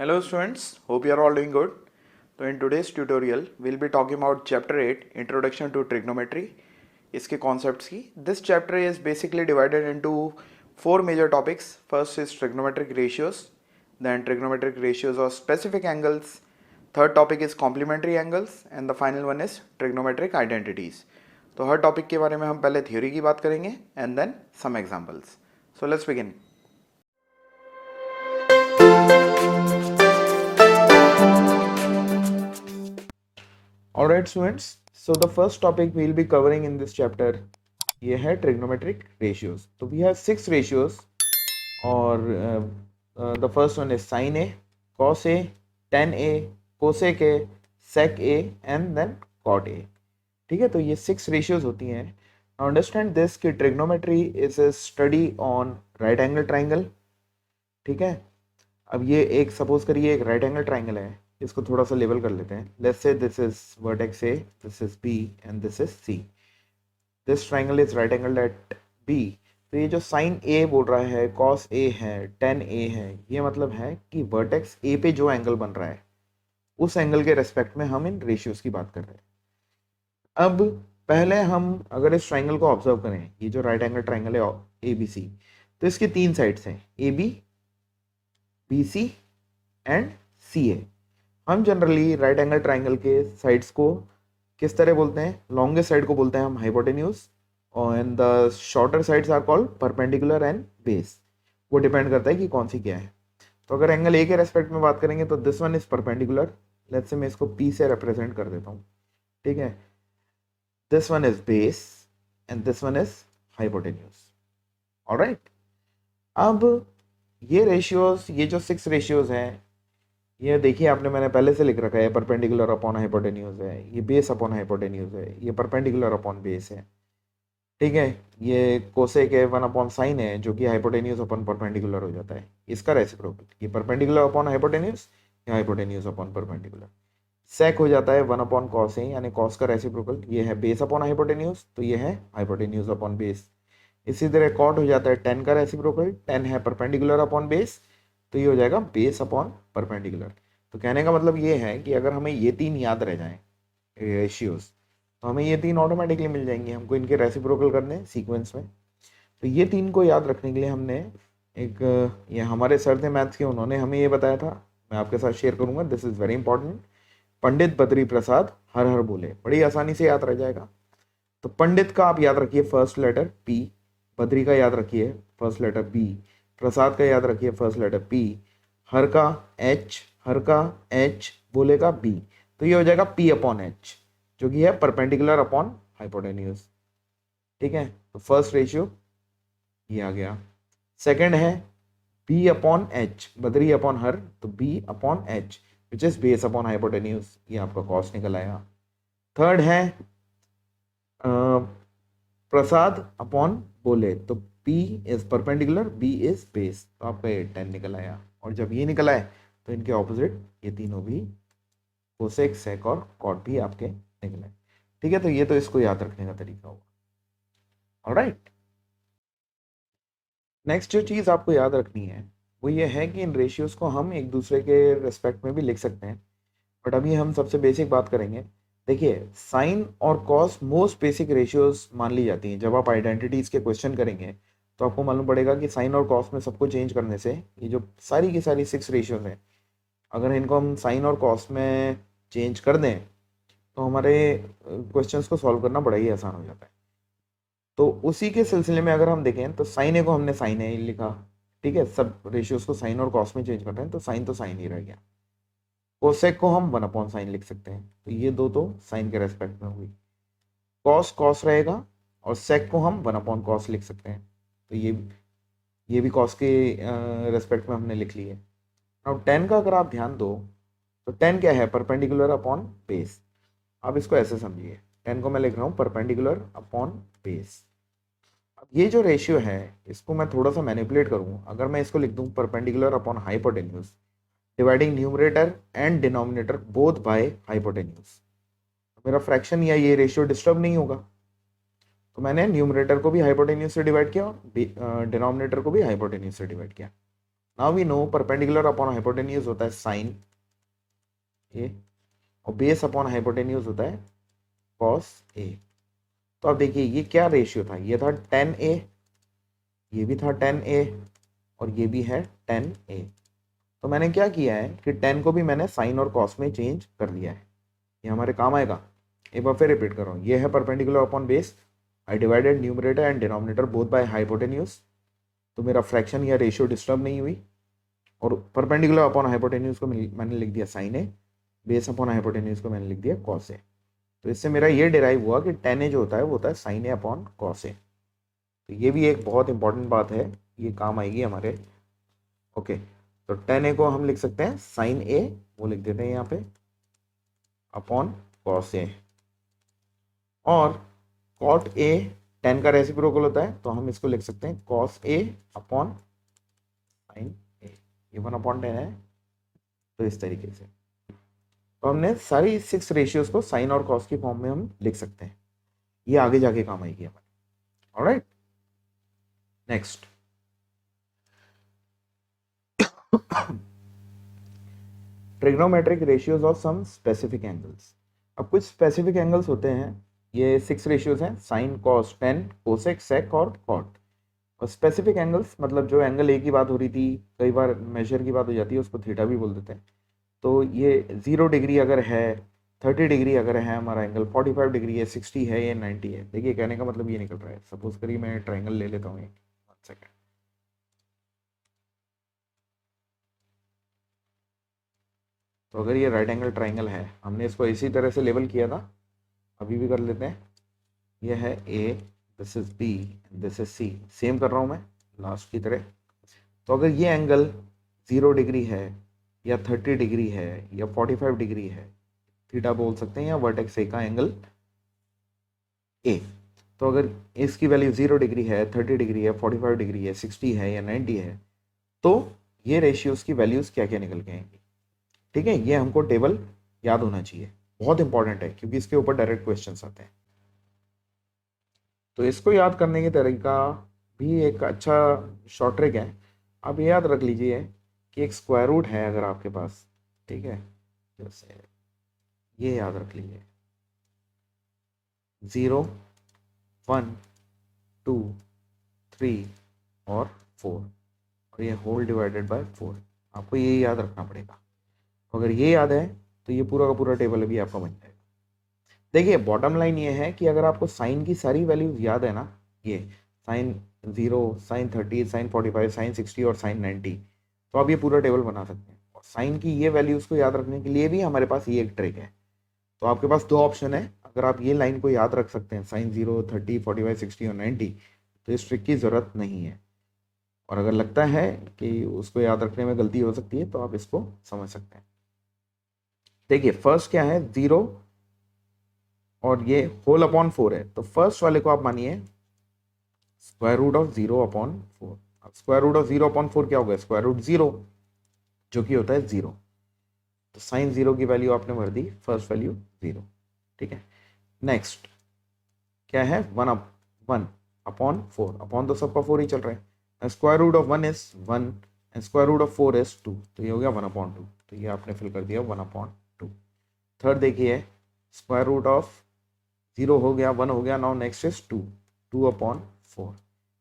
Hello students, hope you are all doing good. So in today's tutorial, we'll be talking about chapter 8, Introduction to Trigonometry. इसके concepts की. This chapter is basically divided into four major topics. First is trigonometric ratios, then trigonometric ratios of specific angles. Third topic is complementary angles and the final one is trigonometric identities. तो हर topic के बारे में हम पहले theory की बात करेंगे and then some examples. So let's begin. Alright students, so the first topic we'll be covering in this chapter ये है trigonometric ratios. तो we have 6 ratios और the first one is sin A, cos A, tan A, cosec A, sec A and then cot A. ठीक है, तो ये 6 ratios होती हैं. Now understand this कि trigonometry is a study on right angle triangle. ठीक है, अब ये एक सपोज करिए एक राइट एंगल ट्राइंगल है, इसको थोड़ा सा लेवल कर लेते हैं. Let's say this is vertex A, this is B and this is C. This triangle is right angle at B. तो ये जो साइन ए बोल रहा है, कॉस ए है, टेन ए है, ये मतलब है कि वर्टेक्स ए पे जो एंगल बन रहा है उस एंगल के रेस्पेक्ट में हम इन रेशियोज की बात कर रहे हैं. अब पहले हम अगर इस ट्राइंगल को ऑब्जर्व करें, ये जो राइट एंगल ट्राइंगल है ए बी सी, तो इसके 3 साइड्स हैं, A B, B C and C A. हम जनरली राइट एंगल ट्राइंगल के साइड्स को किस तरह बोलते हैं? लॉन्गेस्ट साइड को बोलते हैं हम हाइपोटेन्यूज और and the shorter sides are called perpendicular and base. वो डिपेंड करता है कि कौन सी क्या है. तो अगर एंगल ए के रेस्पेक्ट में बात करेंगे तो this one is perpendicular. Let's say मैं इसको पी से रिप्रेजेंट कर देता हूँ. ठीक है, this one is base and this one is hypotenuse. Alright, अब ये रेशियोज, ये जो 6 रेशियोज हैं, ये देखिए आपने, मैंने पहले से लिख रखा है, परपेंडिकुलर अपॉन हाइपोटेन्यूज है, ये बेस अपॉन हाइपोटेन्यूज है, ये परपेंडिकुलर अपॉन बेस है. ठीक है, ये कोसेक है 1 अपॉन साइन है जो कि हाइपोटेन्यूज अपॉन परपेंडिकुलर हो जाता है, इसका रेसिप्रोकल. ये परपेंडिकुलर अपॉन हाइपोटेन्यूज या हाइपोटेन्यूज अपॉन परपेंडिकुलर. सेक हो जाता है 1 अपॉन कॉस है, यानी कॉस का रेसिप्रोकल. ये है बेस अपॉन हाइपोटेन्यूज, तो ये है हाइपोटेन्यूज अपॉन बेस. इसी तरह कॉट हो जाता है 10 का रेसिप्रोकल. 10 है परपेंडिकुलर अपॉन बेस, तो ये हो जाएगा बेस अपॉन परपेंडिकुलर. तो कहने का मतलब ये है कि अगर हमें ये 3 याद रह जाएं रेशियोज, तो हमें ये 3 ऑटोमेटिकली मिल जाएंगे. हमको इनके रेसिप्रोकल करने हैं सीक्वेंस में. तो ये 3 को याद रखने के लिए हमने एक, ये हमारे सर थे मैथ्स के, उन्होंने हमें ये बताया था, मैं आपके साथ शेयर करूंगा. This is very important. Pandit Badri Prasad हर हर बोले, बड़ी आसानी से याद रह जाएगा. तो पंडित का आप याद रखिए फर्स्ट लेटर पी, बद्री का याद रखिए फर्स्ट लेटर बी, प्रसाद का याद रखिए फर्स्ट लेटर पी, हर का एच, हर का एच, बोले का बी. तो ये हो जाएगा पी अपॉन एच, जो कि है परपेंडिकुलर अपॉन हाइपोटेन्यूज. ठीक है, तो फर्स्ट रेशियो ये आ गया. सेकंड है B upon H, Badri upon हर, तो B upon H which is base upon hypotenuse, ये आपका कॉस निकल आया. थर्ड है प्रसाद अपॉन बोले, तो P is perpendicular, B is base, तो आपका ये 10 निकल आया. और जब ये निकल आए तो इनके ऑपोजिट ये तीनों भी, कोसेक, सेक और कॉट भी आपके निकले. ठीक है, तो ये तो इसको याद रखने का तरीका होगा. ऑलराइट, नेक्स्ट जो चीज़ आपको याद रखनी है वो ये है कि इन रेशियोज को हम एक दूसरे के रेस्पेक्ट में भी लिख सकते हैं, बट अभी हम सबसे बेसिक बात करेंगे. देखिए, साइन और कॉस मोस्ट बेसिक रेशियोज मान ली जाती हैं. जब आप आइडेंटिटीज के क्वेश्चन करेंगे तो आपको मालूम पड़ेगा कि साइन और कॉस में सबको चेंज करने से ये जो सारी की सारी 6 रेशियोज हैं, अगर इनको हम साइन और कॉस में चेंज कर दें तो हमारे क्वेश्चंस को सॉल्व करना बड़ा ही आसान हो जाता है. तो उसी के सिलसिले में अगर हम देखें तो साइन ए को हमने साइन ए लिखा. ठीक है, सब रेशियोज को साइन और कॉस में चेंज कर रहे हैं, तो साइन तो साइन ही रह गया. कोसेक को हम 1 अपॉन साइन लिख सकते हैं, तो ये दो तो साइन के रेस्पेक्ट में हुई. कॉस कॉस रहेगा और सेक को हम 1 अपॉन कॉस लिख सकते हैं, तो ये भी कॉस के रेस्पेक्ट में हमने लिख ली है. अब 10 का अगर आप ध्यान दो तो 10 क्या है? Perpendicular upon base. आप इसको ऐसे समझिए, 10 को मैं लिख रहा हूँ परपेंडिकुलर अपॉन बेस. अब ये जो रेशियो है इसको मैं थोड़ा सा मैनिपुलेट करूँ. अगर मैं इसको लिख दूँ perpendicular upon hypotenuse, dividing numerator and denominator both by hypotenuse, मेरा फ्रैक्शन या ये रेशियो डिस्टर्ब नहीं होगा. तो मैंने न्यूमरेटर को भी हाइपोटेन्यूज से डिवाइड किया और डिनोमिनेटर को भी हाइपोटेन्यूज से डिवाइड किया. Now we know perpendicular upon hypotenuse होता है साइन ए और बेस अपॉन हाइपोटेन्यूज होता है कॉस ए। तो अब देखिए ये क्या रेशियो था, ये था 10a, ये भी था 10a और ये भी है 10a। तो मैंने क्या किया है कि 10 को भी मैंने साइन और कॉस में चेंज कर दिया है, ये हमारे काम आएगा। एक बार फिर रिपीट कर रहा हूँ, ये है perpendicular upon base, I divided numerator and denominator both by hypotenuse, तो मेरा फ्रैक्शन या रेशियो डिस्टर्ब नहीं हुई। और परपेंडिकुलर अपॉन हाइपोटेन्यूज को मैंने लिख दिया साइन ए, बेस अपॉन हाइपोटेन्यूज को मैंने लिख दिया कॉस ए। तो इससे मेरा ये डिराइव हुआ कि 10a जो होता है वो होता है साइन ए अपॉन कॉस ए। तो ये भी एक बहुत इंपॉर्टेंट बात है, ये काम आएगी हमारे। ओके, तो 10a को हम लिख सकते हैं साइन ए, वो लिख देते हैं यहाँ पे अपॉन कॉस ए। और कॉट ए 10 का रेसिप्रोकल होता है, तो हम इसको लिख सकते हैं cos A upon sine A, ये 1/10 है। तो इस तरीके से तो हमने सारी 6 रेशियोज को साइन और कॉस की फॉर्म में हम लिख सकते हैं, ये आगे जाके काम आएगी हमारे। Alright, next trigonometric ratios of some specific angles. अब कुछ स्पेसिफिक एंगल्स होते हैं, ये 6 रेशियोज हैं, sine cos tan cosec sec और कॉट। और स्पेसिफिक एंगल्स मतलब जो एंगल ए की बात हो रही थी, कई बार मेजर की बात हो जाती है उसको थीटा भी बोल देते हैं। तो ये 0 डिग्री अगर है, 30 डिग्री अगर है हमारा एंगल, 45 डिग्री है, 60 है या 90 है। देखिए कहने का मतलब ये निकल रहा है, सपोज करिए मैं ट्राइंगल ले लेता हूँ, एक सेकेंड। तो अगर ये राइट एंगल ट्राइंगल है, हमने इसको इसी तरह से लेबल किया था, अभी भी कर लेते हैं। ये है A, this is B, this is C, same कर रहा हूँ मैं लास्ट की तरह। तो अगर ये एंगल 0 डिग्री है या 30 डिग्री है या 45 डिग्री है, थीटा बोल सकते हैं, या वर्टेक्स ए का एंगल ए। तो अगर इसकी वैल्यू 0 डिग्री है, 30 डिग्री है, 45 डिग्री है, 60 है या 90 है, तो ये रेशियोज की वैल्यूज क्या क्या निकल के आएंगी। ठीक है, ये हमको टेबल याद होना चाहिए, बहुत इंपॉर्टेंट है क्योंकि इसके ऊपर डायरेक्ट क्वेश्चंस आते हैं। तो इसको याद करने की तरीका भी एक अच्छा शॉर्ट ट्रिक है। आप ये याद रख लीजिए कि एक स्क्वायर रूट है अगर आपके पास, ठीक है, जैसे ये याद रख लीजिए 0 1 2 3 और 4, और ये होल डिवाइडेड बाय 4, आपको ये याद रखना पड़ेगा। अगर ये याद है तो ये पूरा का पूरा टेबल भी आपका बन जाएगा। देखिए बॉटम लाइन ये है कि अगर आपको साइन की सारी वैल्यूज याद है ना, ये साइन 0, साइन 30, साइन 45, साइन 60 और साइन 90, तो आप ये पूरा टेबल बना सकते हैं। और साइन की ये वैल्यूज को याद रखने के लिए भी हमारे पास ये एक ट्रिक है। तो आपके पास दो ऑप्शन है, अगर आप ये लाइन को याद रख सकते हैं साइन 0, 30, 45, 60 और 90, तो इस ट्रिक की ज़रूरत नहीं है। और अगर लगता है कि उसको याद रखने में गलती हो सकती है तो आप इसको समझ सकते हैं। देखिए फर्स्ट क्या है, 0 और ये होल अपॉन 4 है, तो फर्स्ट वाले को आप मानिए स्क्वायर रूट ऑफ 0/4। अब स्क्वायर रूट ऑफ 0/4 क्या होगा, स्क्वायर रूट 0, जो कि होता है 0। तो साइन 0 की वैल्यू आपने भर दी, फर्स्ट वैल्यू 0, ठीक है। नेक्स्ट क्या है, 1/4, अपॉन तो सबका 4 ही चल रहा है। Square root of 1 is 1 and square root of 4 is 2, तो ये हो गया 1/2। तो ये आपने फिल कर दिया 1/2। थर्ड देखिए, स्क्वायर रूट ऑफ 0 हो गया, 1 हो गया, नाउ नेक्स्ट इज 2, 2/4।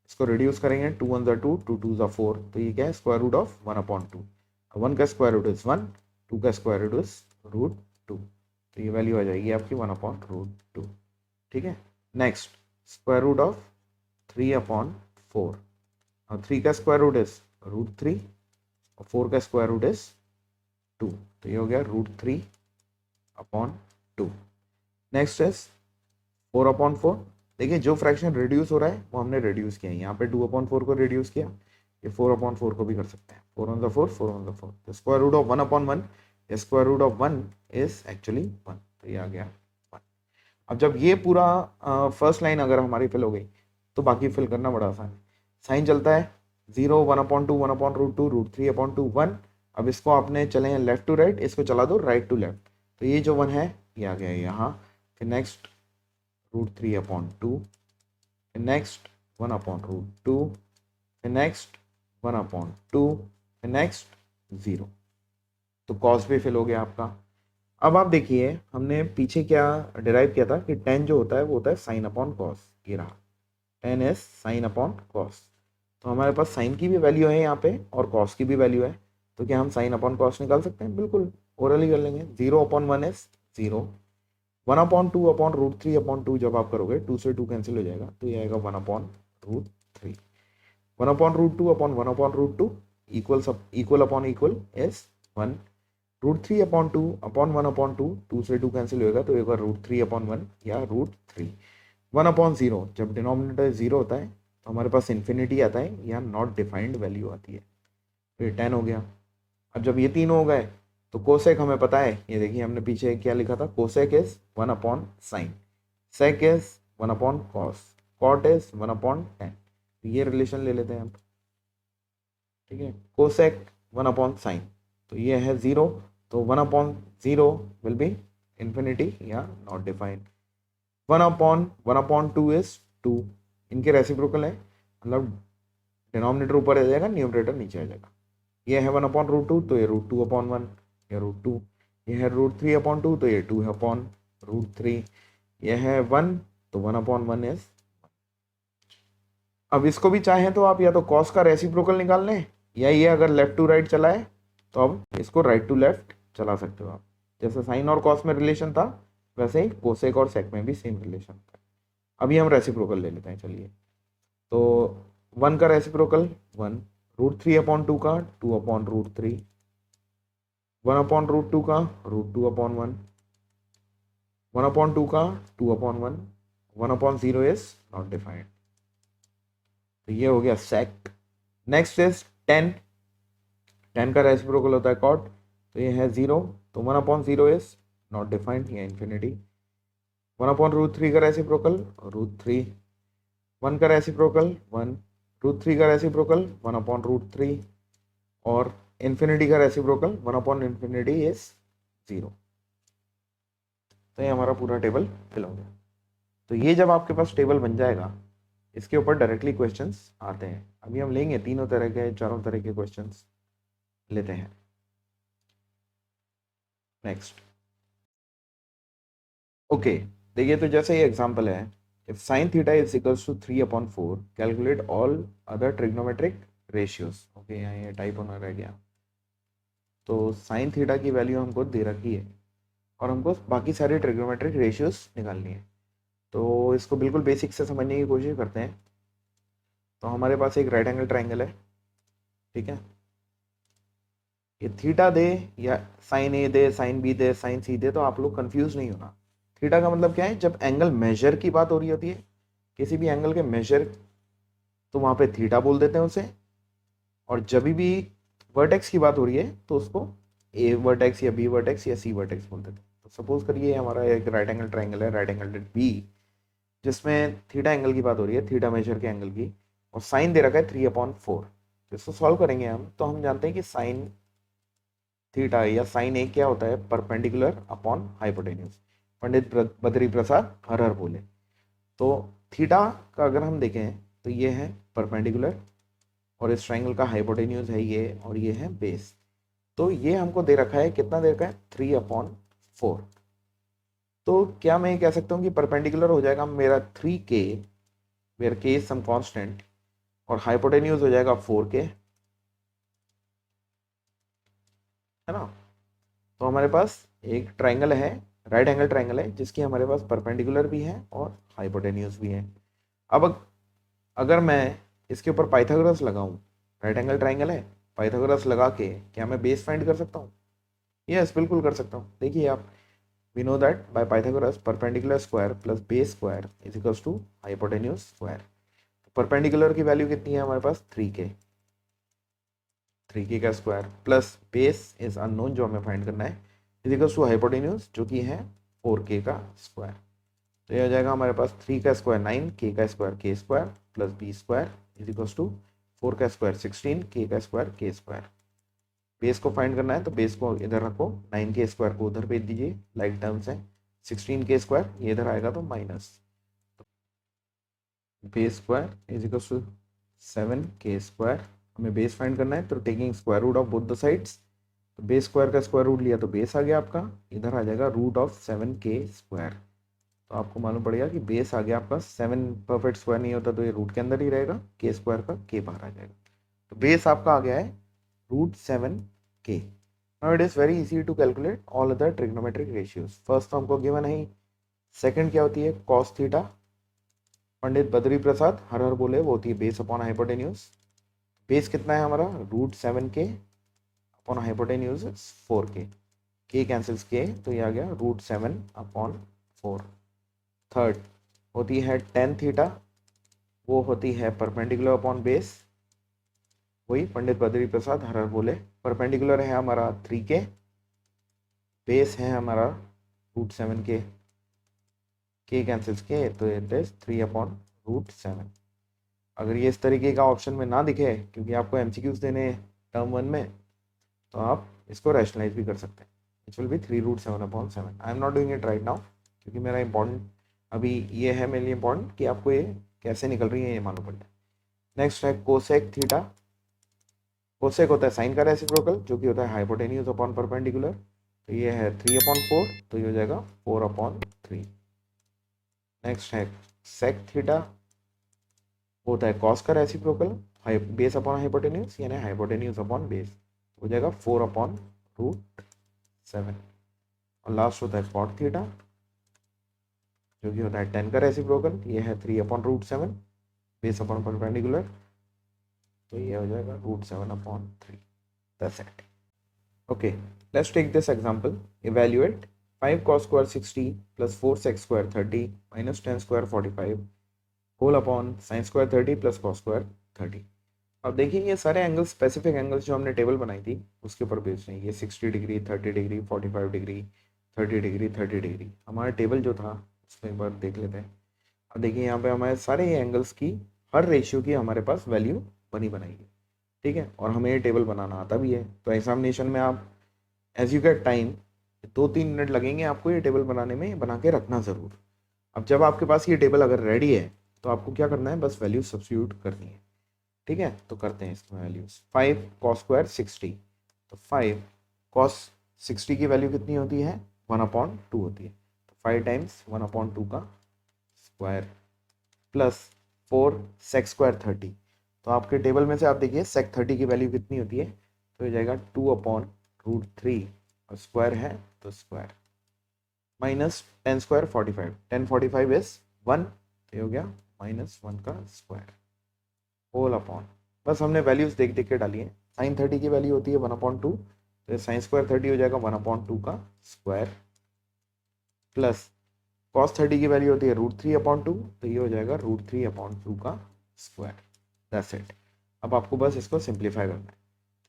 इसको रिड्यूस करेंगे, 2 1 2, 2 2 4, तो ये क्या है, स्क्वायर रूट ऑफ 1/2। 1 का स्क्वायर रूट इज 1, 2 का स्क्वायर रूट इज √2, तो ये वैल्यू आ जाएगी आपकी 1/√2, ठीक है। नेक्स्ट स्क्वायर रूट ऑफ 3/4, और 3 का स्क्वायर रूट इज √3 और 4 का स्क्वायर रूट इज 2, तो ये हो गया √3/2। Next is 4/4। देखिए जो फ्रैक्शन रिड्यूस हो रहा है वो हमने रिड्यूस किया है, यहाँ पे 2/4 को रिड्यूस किया, ये 4/4 को भी कर सकते हैं, 4 1 4, 4 1 4। तो square root of 1/1, square root of 1 is actually 1, तो ये आ गया 1। अब जब ये पूरा फर्स्ट लाइन अगर हमारी फिल हो गई तो बाकी फिल करना बड़ा आसान है। साइन चलता है 0, 1/2, 1/√2, √3/2, 1। अब इसको आपने चले हैं लेफ्ट टू राइट, इसको चला दो राइट टू लेफ्ट, तो ये जो 1 है ये आ गया यहाँ। फिर नेक्स्ट √3/2, फिर नेक्स्ट 1/√2, फिर नेक्स्ट 1/2, नेक्स्ट 0, तो कॉस भी फिल हो गया आपका। अब आप देखिए हमने पीछे क्या डिराइव किया था कि tan जो होता है वो होता है साइन अपॉन कॉस, ये रहा tan is sine upon cos. तो हमारे पास साइन की भी वैल्यू है यहाँ पे और कॉस की भी वैल्यू है, तो क्या हम साइन अपॉन कॉस निकाल सकते हैं? बिल्कुल, ओरली कर लेंगे। 0/1 इज 0, 1/2/√3/2 जब आप करोगे 2 से 2 कैंसिल हो जाएगा, तो ये आएगा 1/√3। 1/√2/1/√2 इक्वल अपॉन इक्वल इज 1। √3/2/1/2, 2 से 2 कैंसिल होगा तो एक बार √3/1 या √3। 1/0 जब डिनोमिनेटर 0 होता है तो हमारे पास इन्फिनिटी आता है या नॉट डिफाइंड वैल्यू आती है, तो ये 10 हो गया। अब जब ये तीन हो गए तो कोसेक हमें पता है, ये देखिए हमने पीछे क्या लिखा था, cosec is 1/sin, sec is 1/cos, cot is 1/10। ये रिलेशन ले लेते हैं हम, ठीक है। कोसेक 1/sin, तो ये है 0, तो 1/0 विल बी इन्फिनिटी या नॉट डिफाइंड। 1/1/2 इज 2, इनके रेसिप्रोकल है, मतलब डिनोमिनेटर ऊपर आ जाएगा, न्यूमरेटर नीचे आ जाएगा। ये है 1/√2, तो ये √2/1 या √2। ये है √3/2, तो ये 2 है अपॉन √3। ये है 1, तो 1/1 इज। अब इसको भी चाहें तो आप या तो कॉस का रेसिप्रोकल निकाल लें, या ये अगर लेफ्ट टू राइट चला है तो अब इसको राइट टू लेफ्ट चला सकते हो आप। जैसे साइन और कॉस में रिलेशन था वैसे ही कोसेक और सेक में भी सेम रिलेशन था। अभी हम रेसिप्रोकल ले लेते हैं, चलिए। तो 1 का रेसिप्रोकल 1, √3/2 का 2/√3, 1/√2 का √2/1, 1/2 का 2/1, 1/0 इज नॉट डिफाइंड, तो ये हो गया सेक। नेक्स्ट इज 10, 10 का रेसिप्रोकल होता है कॉट, तो ये है 0, तो 1/0 इज नॉट डिफाइंड या इन्फिनिटी। 1/√3 का रेसिप्रोकल √3, 1 का रेसिप्रोकल 1, √3 का रेसिप्रोकल 1/√3 और इन्फिनिटी का रेसिप्रोकल 1/∞ इज 0। तो ये हमारा पूरा टेबल फिल हो गया। तो ये जब आपके पास टेबल बन जाएगा, इसके ऊपर डायरेक्टली क्वेश्चंस आते हैं। अभी हम लेंगे तीनों तरह के, चारों तरह के क्वेश्चंस लेते हैं। नेक्स्ट, ओके, देखिए तो जैसे ये एग्जांपल है, if sin theta is equals to 3/4 calculate all other trigonometric ratios. Okay, यहाँ ये टाइप होना रह गया। तो sin थीटा की वैल्यू हमको दे रखी है और हमको बाकी सारे ट्रिग्नोमेट्रिक रेशियोज निकालनी है। तो इसको बिल्कुल बेसिक से समझने की कोशिश करते हैं। तो हमारे पास एक राइट एंगल ट्राइंगल है, ठीक है। ये थीटा दे या साइन ए दे, साइन बी दे, साइन सी दे, तो आप लोग कंफ्यूज नहीं होना। थीटा का मतलब क्या है? जब एंगल मेजर की बात हो रही होती है, किसी भी एंगल के मेजर, तो वहां पे थीटा बोल देते हैं उसे। और जब भी वर्टेक्स की बात हो रही है तो उसको ए वर्टेक्स या बी वर्टेक्स या सी वर्टेक्स बोल देते हैं। तो सपोज करिए हमारा एक राइट एंगल ट्राइंगल है, राइट एंगल बी, जिसमें थीटा एंगल की बात हो रही है, थीटा मेजर के एंगल की, और साइन दे रखा है 3/4। तो इसको सॉल्व करेंगे हम, तो हम जानते हैं कि साइन थीटा या साइन ए क्या होता है? Perpendicular upon hypotenuse. Pandit Badri Prasad हर हर बोले। तो थीटा का अगर हम देखें तो ये है परपेंडिकुलर, और इस ट्राइंगल का हाइपोटेन्यूज है ये, और ये है बेस। तो ये हमको दे रखा है, कितना दे रखा है? 3/4। तो क्या मैं ये कह सकता हूँ कि परपेंडिकुलर हो जाएगा मेरा 3k, where k is some constant, और हाइपोटेन्यूज हो जाएगा 4k, है ना। तो हमारे पास एक ट्राइंगल है, राइट एंगल ट्राइंगल है, जिसकी हमारे पास परपेंडिकुलर भी है और हाइपोटेन्यूज भी है। अब अगर मैं इसके ऊपर पाइथागोरस लगाऊं, राइट एंगल ट्राइंगल है, पाइथागोरस लगा के क्या मैं बेस फाइंड कर सकता हूँ? यस, बिल्कुल कर सकता हूँ। देखिए आप, we know that by Pythagoras perpendicular square plus base square is equals to hypotenuse square. Perpendicular की वैल्यू कितनी है हमारे पास? 3k, 3k का square plus base is unknown जो हमें फाइंड करना है, इज इक्वल्स टू हाइपोटेन्यूज जो कि है 4k का स्क्वायर। तो ये आ जाएगा हमारे पास 3 का स्क्वायर 9, k का square k square plus b square is equals to 4 का स्क्वायर 16, k का स्क्वायर k स्क्वायर। बेस को फाइंड करना है तो बेस को इधर रखो, 9k स्क्वायर को उधर भेज दीजिए, लाइक टर्म्स है। 16k स्क्वायर ये इधर आएगा तो minus, base square is equals to 7k square हमें बेस फाइंड करना है, तो taking square root of both the sides, तो बेस स्क्वायर का स्क्वायर रूट लिया तो बेस आ गया आपका, इधर आ जाएगा रूट ऑफ 7k स्क्वायर। तो आपको मालूम पड़ेगा कि बेस आ गया आपका 7, परफेक्ट स्क्वायर नहीं होता तो ये रूट के अंदर ही रहेगा, के स्क्वायर का के बाहर आ जाएगा, तो बेस आपका आ गया है √7k। Now it is very easy to calculate all other trigonometric ratios. First तो हमको गिवन है, सेकंड क्या होती है कॉस थीटा, पंडित बद्री प्रसाद हर हर बोले वो होती है बेस अपॉन हाइपोटेन्यूज। बेस कितना है हमारा √7k अपॉन हाइपोटेन्यूज 4k, के कैंसिल्स के तो ये आ गया √7/4। थर्ड होती है टेन थीटा, वो होती है परपेंडिकुलर अपॉन बेस, वही पंडित बद्री प्रसाद हर हर बोले। परपेंडिकुलर है हमारा 3k, बेस है हमारा √7k, के कैंसिल्स के तो इट इज 3/√7। अगर ये इस तरीके का ऑप्शन में ना दिखे, क्योंकि आपको एमसीक्यूज देने टर्म 1 में, तो आप इसको रैशनलाइज भी कर सकते हैं। It will be 3√7/7। I am not doing it right now, क्योंकि मेरा इंपॉर्टेंट अभी ये है मेरे लिए इंपॉर्टेंट कि आपको ये कैसे निकल रही है ये मालूम पड़ जाए। नेक्स्ट है कोसेक थीटा। कोसेक होता है साइन का रेसिप्रोकल, जो कि होता है हाइपोटेन्यूज अपॉन परपेंडिकुलर, तो ये है 3/4, तो ये हो जाएगा 4/3। नेक्स्ट है सेक थीटा, होता है कॉस का रेसिप्रोकल, बेस अपॉन हाइपोटेन्यूज यानी हाइपोटेन्यूज अपॉन बेस, हो जाएगा 4/√7। और लास्ट होता है कॉट थीटा, जो कि होता है 10 का रेसिप्रोकल, ये है 3/√7, बेस अपॉन परपेंडिकुलर, तो ये हो जाएगा √7/3। That's it. Okay, let's take this example. Evaluate 5 cos square 60 plus 4 sec square 30 minus 10 square 45 whole upon sin square 30 plus cos square 30। अब देखिए ये सारे एंगल्स, स्पेसिफिक एंगल्स जो हमने टेबल बनाई थी उसके ऊपर बेस्ड हैं। ये 60 degree, 30 degree, 45 degree, 30 degree, 30 degree, हमारा टेबल जो था उसमें एक बार देख लेते हैं। अब देखिए यहाँ पे हमारे सारे एंगल्स की हर रेशियो की हमारे पास वैल्यू बनी बनाई है, ठीक है, और हमें ये टेबल बनाना आता भी है। तो एग्जामिनेशन में आप as you get time 2-3 minute लगेंगे आपको ये टेबल बनाने में, बना के रखना ज़रूर। अब जब आपके पास ये टेबल अगर रेडी है तो आपको क्या करना है, बस वैल्यू सब्स्टिट्यूट करनी है, ठीक है। तो करते हैं इसमें वैल्यूज। 5 cos square 60, तो 5 cos 60 की वैल्यू कितनी होती है 1/2 होती है, तो 5 टाइम्स 1/2 का स्क्वायर प्लस 4 sec square 30। तो आपके टेबल में से आप देखिए sec 30 की वैल्यू कितनी होती है, तो ये जाएगा 2/√3, और स्क्वायर है तो स्क्वायर, माइनस 10 स्क्वायर 45, 10 45 इज 1, तो ये हो गया -1 का स्क्वायर होल अपॉन, बस हमने वैल्यूज देख देख के डाली है। साइन 30 की वैल्यू होती है 1/2, तो साइन स्क्वायर 30 हो जाएगा 1/2 का स्क्वायर, प्लस कॉस 30 की वैल्यू होती है √3/2, तो ये हो जाएगा √3/2 का स्क्वायर। That's it. अब आपको बस इसको सिंप्लीफाई करना है,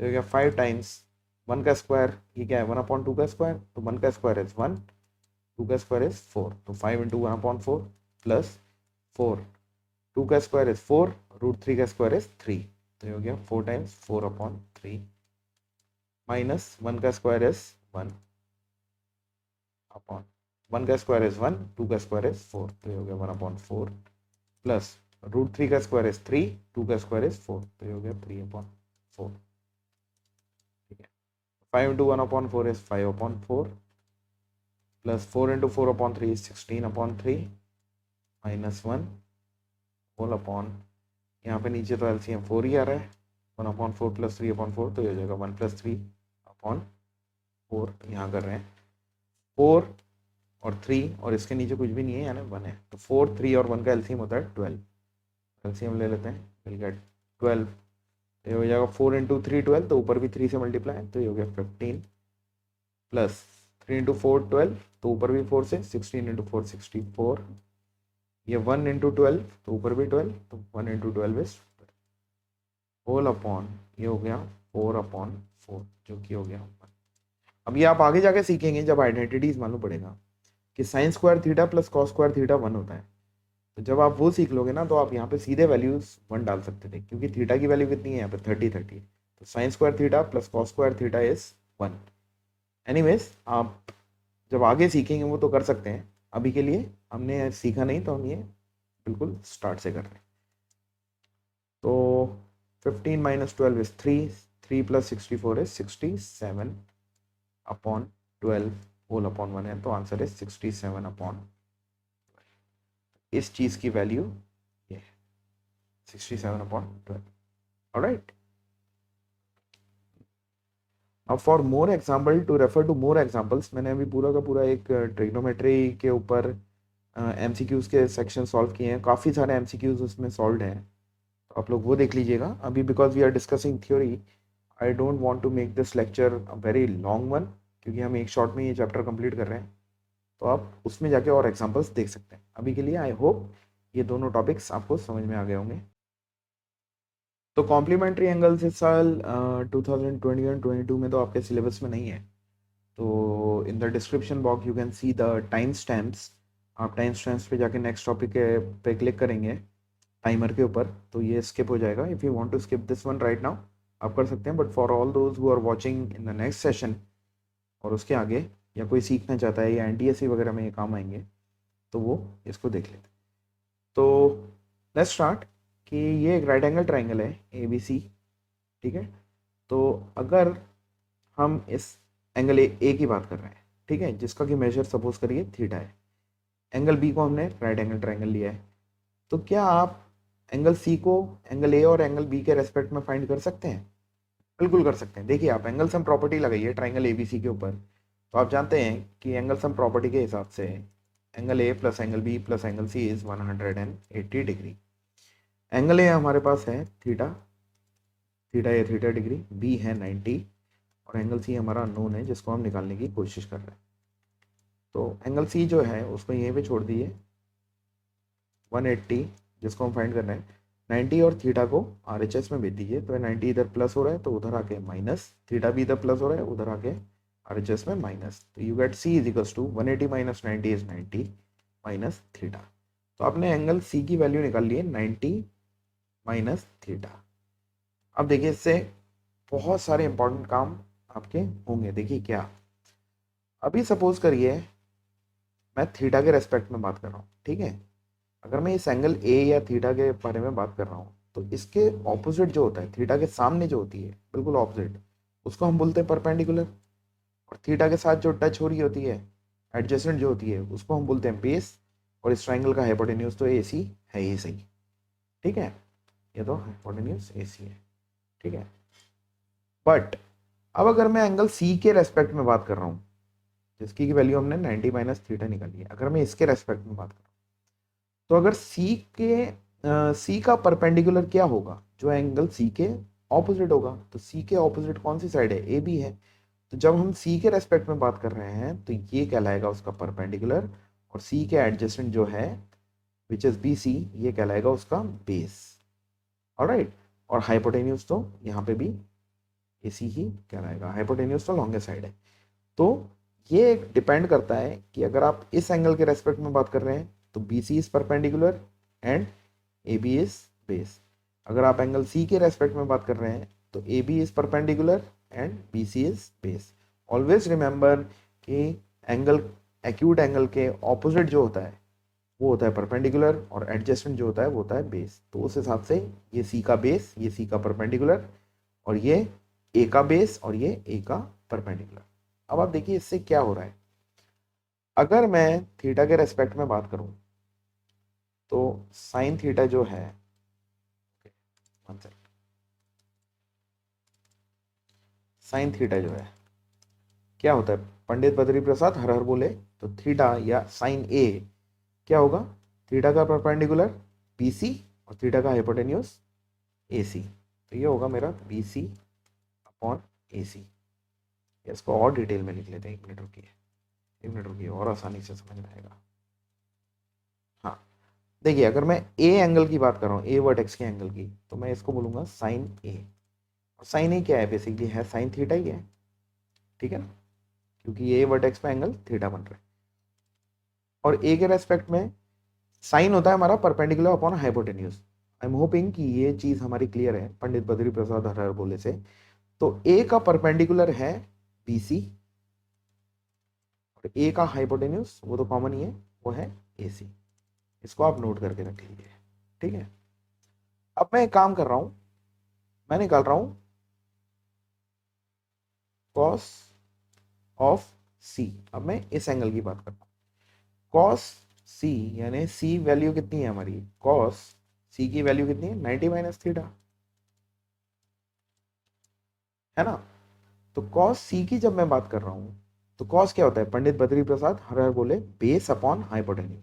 तो ये 5 टाइम्स 1 का स्क्वायर, ये क्या है 1/2 का स्क्वायर, तो 1 का स्क्वायर इज 1, 2 का स्क्वायर इज 4, तो 5 × 1/4 प्लस 4, 2 का स्क्वायर इज 4, √3 का स्क्वायर इज 3, तो ये हो गया 4 टाइम्स 4/3, माइनस 1 का स्क्वायर इज 1 अपॉन 1 का स्क्वायर इज 1, 2 का स्क्वायर इज 4, तो ये हो गया 1/4, प्लस √3 का स्क्वायर इज 3, 2 का स्क्वायर इज 4, तो ये हो गया 3/4, ठीक है। 5 × 1/4 is 5/4, plus 4 × 4/3 is 16/3, -1 whole upon, यहाँ पे नीचे तो एलसीएम 4 ही आ रहा है, 1/4 प्लस 3/4, तो ये हो जाएगा 1 + 3/4, यहाँ कर रहे हैं 4 और 3 और इसके नीचे कुछ भी नहीं है यानी 1 है, तो 4, 3 और 1 का एलसीएम होता है 12, एलसीएम ले लेते हैं, विल गेट 12, तो ये हो जाएगा 4 × 3 12, तो ऊपर भी 3 से मल्टीप्लाई, तो ये हो गया 15, प्लस 3 × 4 12, तो ऊपर भी 4 से, 16 × 4 64, ये 1 × 12, तो ऊपर भी 12, तो 1 × 12 इज होल अपॉन, ये हो गया 4/4, जो कि हो गया 1। अब ये आप आगे जाके सीखेंगे जब आइडेंटिटीज मालूम पड़ेगा कि sign square theta plus cos square theta 1 होता है, तो जब आप वो सीख लोगे ना तो आप यहाँ पे सीधे वैल्यूज 1 डाल सकते थे, क्योंकि थीटा की वैल्यू कितनी है यहाँ पे 30, तो sign square theta plus cos square theta is 1। Anyways आप जब आगे सीखेंगे वो तो कर सकते हैं, अभी के लिए हमने सीखा नहीं तो हम ये बिल्कुल स्टार्ट से कर रहे हैं। तो 15 minus 12 is 3. 3 plus 64 is 67 upon 12 whole upon 1 है, तो आंसर है 67 अपॉन, इस चीज की वैल्यू ये है 67 अपॉन 12. ऑलराइट, अब for more example, to refer to more examples, मैंने अभी पूरा का पूरा एक ट्रिग्नोमेट्री के ऊपर एमसीक्यूज के सेक्शन सॉल्व किए हैं. काफ़ी सारे एमसीक्यूज उसमें सॉल्व हैं, तो आप लोग वो देख लीजिएगा. अभी because we are discussing theory, I don't want to make this lecture a very long one, क्योंकि हम एक शॉर्ट में ये चैप्टर कंप्लीट कर रहे हैं. तो आप उसमें जाके और एग्जाम्पल्स देख सकते हैं. अभी के लिए आई होप ये दोनों टॉपिक्स आपको समझ में आ गए होंगे. तो कॉम्प्लीमेंट्री एंगल्स इस साल 2021-22 में तो आपके सिलेबस में नहीं है. तो in the description box you can see the time stamps. आप टाइम स्टैम्प्स पे जाके नेक्स्ट टॉपिक पे क्लिक करेंगे टाइमर के ऊपर, तो ये स्किप हो जाएगा. If you want to skip this one right now, आप कर सकते हैं. But for all those who are watching in the next session और उसके आगे, या कोई सीखना चाहता है या एनटीएससी वगैरह में ये काम आएंगे, तो वो इसको देख लेते. तो लेट्स स्टार्ट कि ये एक राइट एंगल ट्राइंगल है ए बी सी. ठीक है, तो अगर हम इस एंगल ए की बात कर रहे हैं, ठीक है, जिसका कि मेजर सपोज करिए थीटा है. एंगल बी को हमने राइट एंगल ट्राइंगल लिया है. तो क्या आप एंगल सी को एंगल ए और एंगल बी के रेस्पेक्ट में फाइंड कर सकते हैं? बिल्कुल कर सकते हैं. देखिए, आप एंगल सम प्रॉपर्टी लगाइए ट्राइंगल ए बी सी के ऊपर, तो आप जानते हैं कि एंगल सम प्रॉपर्टी के हिसाब से angle A plus angle B plus angle C is 180 degree. Angle A हमारे पास है theta, theta A theta degree, B है 90, और एंगल सी हमारा अननोन है जिसको हम निकालने की कोशिश कर रहे हैं. तो एंगल सी जो है उसको यहीं पे छोड़ दिए, 180 जिसको हम फाइंड कर रहे हैं, 90 और थीटा को RHS में भेज दीजिए. तो 90 इधर प्लस हो रहा है तो उधर आके माइनस, थीटा भी इधर प्लस हो रहा है उधर आके RHS में माइनस. तो you get C is equals to 180 minus 90 is 90 minus theta. तो आपने एंगल सी की वैल्यू निकाल ली है 90 माइनस थीटा. अब देखिए, इससे बहुत सारे इंपॉर्टेंट काम आपके होंगे. देखिए क्या, अभी सपोज करिए मैं थीटा के रेस्पेक्ट में बात कर रहा हूँ, ठीक है. अगर मैं इस एंगल ए या थीटा के बारे में बात कर रहा हूँ, तो इसके ऑपोजिट जो होता है, थीटा के सामने जो होती है बिल्कुल ऑपोजिट, उसको हम बोलते हैं परपेंडिकुलर. और थीटा के साथ जो टच हो रही होती है, एडजेसेंट जो होती है, उसको हम बोलते हैं बेस. और इस ट्राइंगल का हाइपोटेन्यूज तो ए सी है ही सही. ठीक है, ये तो हाइपोटेन्यूज ए सी है. ठीक है, बट अब अगर मैं एंगल सी के रेस्पेक्ट में बात कर रहा हूँ, जिसकी की वैल्यू हमने 90 माइनस थीटा निकाली है, अगर मैं इसके रेस्पेक्ट में बात कर रहा हूँ, तो अगर सी का परपेंडिकुलर क्या होगा, जो एंगल सी के ऑपोजिट होगा. तो सी के ऑपोजिट कौन सी साइड है? ए बी है. तो जब हम सी के रेस्पेक्ट में बात कर रहे हैं तो ये कहलाएगा उसका परपेंडिकुलर, और सी के एडजेसेंट जो है विच इज बी सी, ये कहलाएगा उसका बेस. ऑलराइट, और हाइपोटेन्यूज तो यहाँ पे भी ए सी ही कहलाएगा. हाइपोटेन्यूज तो लॉन्गेस्ट साइड है. तो ये डिपेंड करता है कि अगर आप इस एंगल के रेस्पेक्ट में बात कर रहे हैं तो B C is perpendicular and A B is base. अगर आप एंगल सी के रेस्पेक्ट में बात कर रहे हैं तो A B is perpendicular and B C is base. Always remember कि एंगल, एक्यूट एंगल के ऑपोजिट जो होता है वो होता है परपेंडिकुलर, और एडजेसेंट जो होता है वो होता है बेस. तो उस हिसाब से ये सी का बेस, ये सी का परपेंडिकुलर, और ये ए का बेस और ये ए का परपेंडिकुलर. अब आप देखिए इससे क्या हो रहा है. अगर मैं थीटा के रेस्पेक्ट में बात करूं तो साइन थीटा जो है, साइन थीटा जो है क्या होता है, पंडित बद्री प्रसाद हर हर बोले, तो थीटा या साइन ए क्या होगा, थीटा का परपेंडिकुलर बी सी और थीटा का हाइपोटेन्यूज ए सी. तो ये होगा मेरा बी सी अपॉन ए सी. इसको और डिटेल में लिख लेते हैं. एक मिनट रुकिए और आसानी से समझ में आएगा. हाँ, देखिए, अगर मैं ए एंगल की बात कर रहा हूँ, ए वर्टेक्स के एंगल की, तो मैं इसको बोलूंगा साइन ए. और साइन ए क्या है? बेसिकली है साइन थीटा ही है. ठीक है ना, क्योंकि ए वर्टेक्स पे एंगल थीटा बन रहा है. और ए के रेस्पेक्ट में साइन होता है हमारा perpendicular upon hypotenuse. I am hoping कि ये चीज हमारी क्लियर है पंडित बद्री प्रसाद हर हर बोले से. तो ए का परपेंडिकुलर है बी सी, और ए का हाइपोटेन्यूज वो तो कॉमन ही है, वो है ए सी. इसको आप नोट करके रख लीजिए. ठीक है, अब मैं एक काम कर रहा हूं, मैं निकाल रहा हूँ कॉस ऑफ सी। अब मैं इस एंगल की बात करता हूँ। कॉस सी यानी सी वैल्यू कितनी है हमारी, कॉस सी की वैल्यू कितनी है 90 माइनस थीटा, है ना। तो कॉस सी की जब मैं बात कर रहा हूँ तो कॉस क्या होता है, पंडित बद्री प्रसाद हर हर बोले, बेस अपॉन हाइपोटेन्यूज।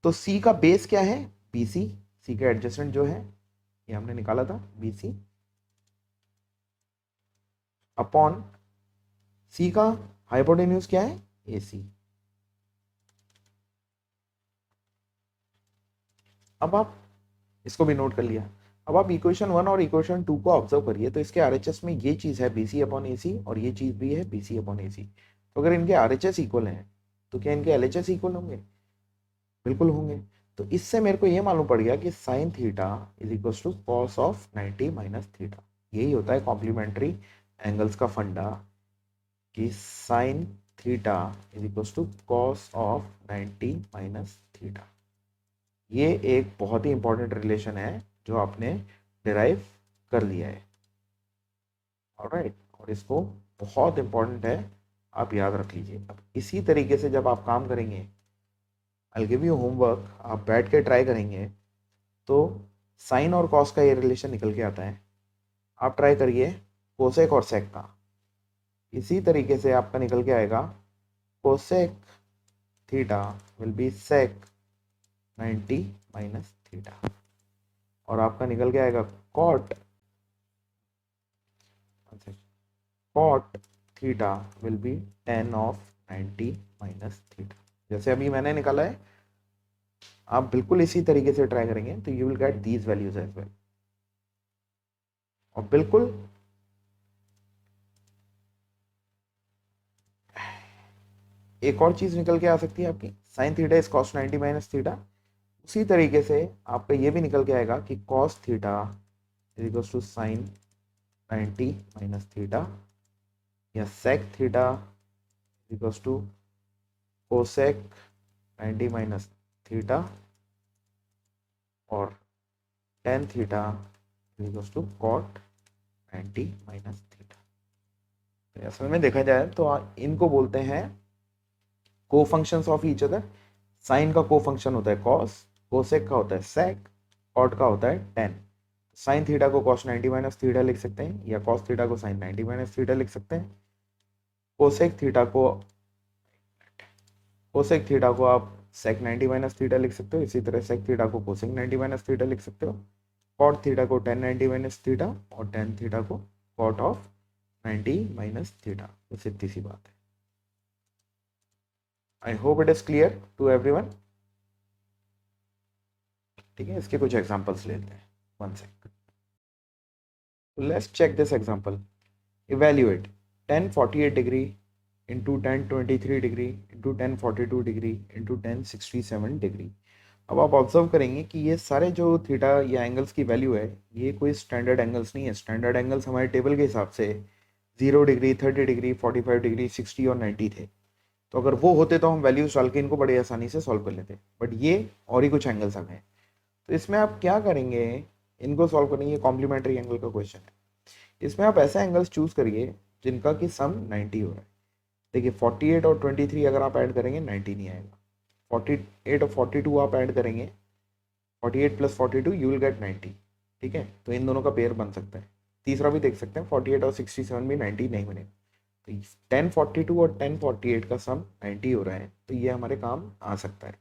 तो सी का बेस क्या है, बीसी, सी का एडजस्टेंट जो है ये हमने निकाला था बीसी, अपॉन सी का हाइपोटेन्यूज क्या है, एसी। अब आप इसको भी नोट कर लिया। अब आप इक्वेशन 1 और इक्वेशन 2 को ऑब्जर्व करिए, तो इसके आरएचएस में ये चीज है बीसी अपॉन एसी और ये चीज भी है बीसी अपॉन एसी। तो अगर इनके आरएचएस इक्वल हैं तो क्या इनके एलएचएस इक्वल होंगे, बिल्कुल होंगे। तो इससे मेरे को ये मालूम पड़ गया कि sine theta is equal to cos of 90 minus theta. यही होता है कॉम्प्लीमेंट्री एंगल्स का फंडा, कि sine theta is equal to cos of 90 minus theta. ये एक बहुत ही इंपॉर्टेंट रिलेशन है जो आपने डिराइव कर लिया है। ऑलराइट, और इसको बहुत इंपॉर्टेंट है, आप याद रख लीजिए। अब इसी तरीके से जब आप काम करेंगे, आई गिव यू होमवर्क, आप बैठ के ट्राई करेंगे तो साइन और कॉस का ये रिलेशन निकल के आता है। आप ट्राई करिए कोसेक और सेक का, इसी तरीके से आपका निकल के आएगा cosec theta will be sec 90 minus theta, और आपका निकल के आएगा cot, cot theta will be tan of 90 minus theta. जैसे अभी मैंने निकाला है, आप बिल्कुल इसी तरीके से ट्राई करेंगे तो you will get these values as well. और बिल्कुल एक और चीज निकल के आ सकती है आपकी, sign theta is cos 90 minus theta. उसी तरीके से आपका ये भी निकल के आएगा कि cos theta is equal to sine 90 minus theta, या sec theta is equal to cosec 90 minus theta, और tan theta is equal to cot 90 minus theta. तो असल में देखा जाए तो इनको बोलते हैं cofunctions of each other. Sine का को फंक्शन होता है कॉस, कोसेक का होता है सेक, कॉट का होता है टेन। साइन थीटा को कॉस 90 माइनस थीटा लिख सकते हैं, या कॉस थीटा को साइन 90 माइनस थीटा लिख सकते हैं। कोसेक थीटा को आप सेक 90 माइनस थीटा लिख सकते हो, इसी तरह सेक थीटा को कोसेक 90 माइनस थीटा लिख सकते हो। कॉट थीटा को टेन 90 माइनस थीटा, और टेन थीटा को कॉट ऑफ 90 माइनस थीटा। तो सीधी सी बात है। I hope it is clear to everyone. ठीक है, इसके कुछ एग्जांपल्स लेते हैं, one sec. Let's check this example. Evaluate tan 48 degree into tan 23 degree into tan 42 degree into tan 67 degree. अब आप ऑब्जर्व करेंगे कि ये सारे जो थीटा या एंगल्स की वैल्यू है, ये कोई स्टैंडर्ड एंगल्स नहीं है। स्टैंडर्ड एंगल्स हमारे टेबल के हिसाब से 0 डिग्री, 30 डिग्री, 45 डिग्री, 60 और 90 थे। तो अगर वो होते तो हम वैल्यूज डाल के इनको बड़ी आसानी से सॉल्व कर लेते, बट ये और ही कुछ एंगल्स आ गए। तो इसमें आप क्या करेंगे, इनको सॉल्व करेंगे। कॉम्प्लीमेंट्री एंगल का क्वेश्चन है। इसमें आप ऐसे एंगल्स चूज करिए जिनका कि सम 90 हो रहा है। देखिए 48 और 23 अगर आप ऐड करेंगे 90 नहीं आएगा। 48 और 42 आप ऐड करेंगे, 48 प्लस 42 यू विल गेट 90। ठीक है, तो इन दोनों का पेयर बन सकता है। तीसरा भी देख सकते हैं, 48 और 67 भी 90 नहीं बनेगा। तो 1042 और 1048 का सम 90 हो रहा है, तो ये हमारे काम आ सकता है।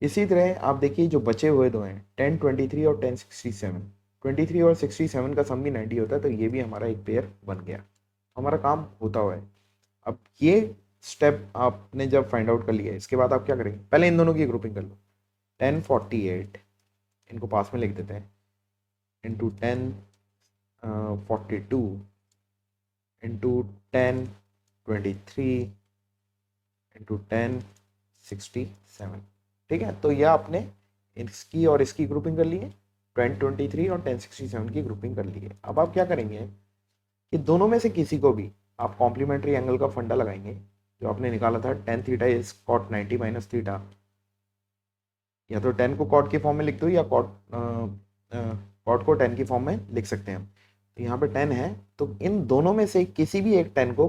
इसी तरह आप देखिए जो बचे हुए दो हैं 1023 और 1067, 23 और 67 का सम भी 90 होता है, तो ये भी हमारा एक पेयर बन गया। हमारा काम होता हुआ है। अब ये स्टेप आपने जब फाइंड आउट कर लिया, इसके बाद आप क्या करेंगे, पहले इन दोनों की ग्रुपिंग कर लो। 1048 इनको पास में लिख देते हैं, इंटू 1042 इंटू 1023 इंटू 1067। ठीक है, तो यह आपने इसकी और इसकी ग्रुपिंग कर ली है, 1023 और 1067 की ग्रुपिंग कर ली है। अब आप क्या करेंगे कि दोनों में से किसी को भी आप कॉम्प्लीमेंट्री एंगल का फंडा लगाएंगे, जो आपने निकाला था tan theta is cot 90 minus theta. या तो tan को कॉट के फॉर्म में लिख दो, या कॉट को tan की फॉर्म में लिख सकते हैं हम। तो यहाँ पे 10 है, तो इन दोनों में से किसी भी एक 10 को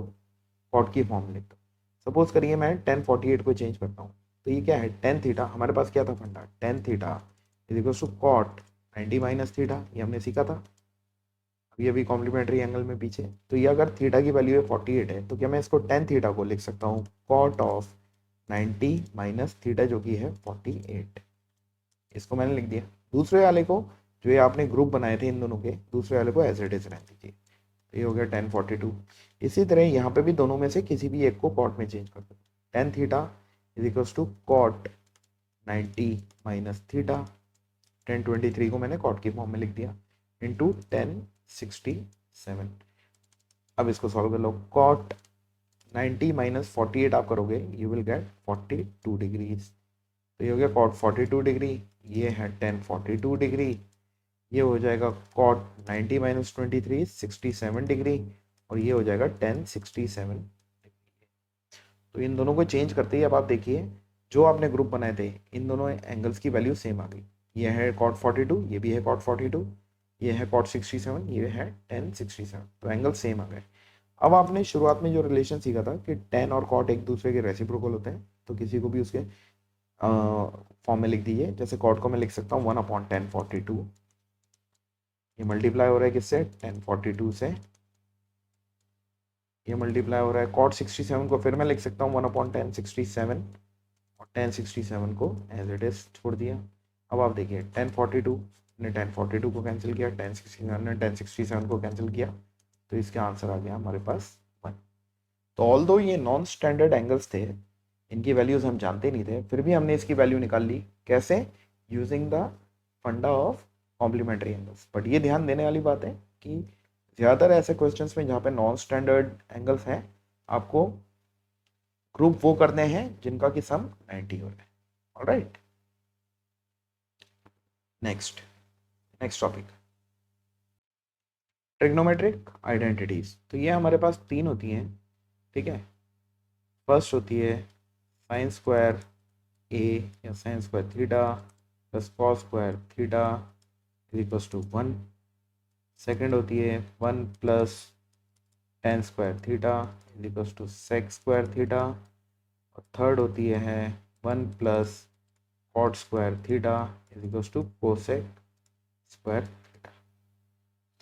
कॉट की फॉर्म में लिखता हूँ। सपोज करिए मैं 1048 को चेंज करता हूँ, तो ये क्या है, टेन थीटा। हमारे पास क्या था फंडा, tan theta is equal to cot 90 minus theta, ये हमने सीखा था अभी अभी कॉम्प्लीमेंट्री एंगल में पीछे। तो ये अगर थीटा की वैल्यू है 48 है, तो क्या मैं इसको टेन थीटा को लिख सकता हूँ कॉट ऑफ 90 माइनस थीटा जो कि है 48, इसको मैंने लिख दिया। दूसरे वाले को, जो ये आपने ग्रुप बनाए थे इन दोनों के, दूसरे वाले को एज इट इज रहने दीजिए। तो ये हो गया 1042। इसी तरह यहाँ पे भी दोनों में से किसी भी एक को कॉट में चेंज कर दो। Tan theta is equals to cot 90 minus theta, 1023 को मैंने कॉट की फॉर्म में लिख दिया, इंटू 1067। अब इसको सॉल्व कर लो, कॉट 90 माइनस 48 आप करोगे, यू विल गेट 42 डिग्रीज। तो ये हो गया कॉट 42 डिग्री, ये है 1042 डिग्री, ये हो जाएगा कॉट 90 माइनस 23 67 डिग्री, और ये हो जाएगा 1067 डिग्री। तो इन दोनों को चेंज करते ही अब आप देखिए जो आपने ग्रुप बनाए थे इन दोनों एंगल्स की वैल्यू सेम आ गई। ये है कॉट 42, ये भी है कॉट 42, ये है कॉट 67, ये है 1067, तो एंगल सेम आ गए। अब आपने शुरुआत में जो रिलेशन सीखा था कि टेन और कॉट एक दूसरे के रेसिप्रोकल होते हैं, तो किसी को भी उसके फॉर्म में लिख दीजिए। जैसे कॉट को मैं लिख सकता हूँ 1/1042, ये मल्टीप्लाई हो रहा है किससे, 1042 से, ये मल्टीप्लाई हो रहा है कॉट 67 को फिर मैं लिख सकता हूँ 1/1067, और 1067 को एज इट इज छोड़ दिया। अब आप देखिए 1042 ने 1042 को कैंसिल किया, 1067 ने 1067 को कैंसिल किया, तो इसका आंसर आ गया हमारे पास 1। तो ऑल दो ये नॉन स्टैंडर्ड एंगल्स थे, इनकी वैल्यूज हम जानते नहीं थे, फिर भी हमने इसकी वैल्यू निकाल ली। कैसे, यूजिंग द फंडा ऑफ कॉम्प्लीमेंट्री एंगल्स। बट ये ध्यान देने वाली बात है कि ज़्यादातर ऐसे क्वेश्चंस में जहाँ पे नॉन स्टैंडर्ड एंगल्स हैं, आपको ग्रुप वो करने हैं जिनका कि सम 90 हो रहा है। Alright, next next topic, trigonometric identities. तो ये हमारे पास तीन होती हैं, ठीक है। फर्स्ट होती है साइन स्क्वायर ए या sine square theta plus cos square theta is equals to 1। Second होती है 1 plus tan square theta is equals to sec square theta, और थर्ड होती है 1 plus cot square theta is equals to cosec square theta.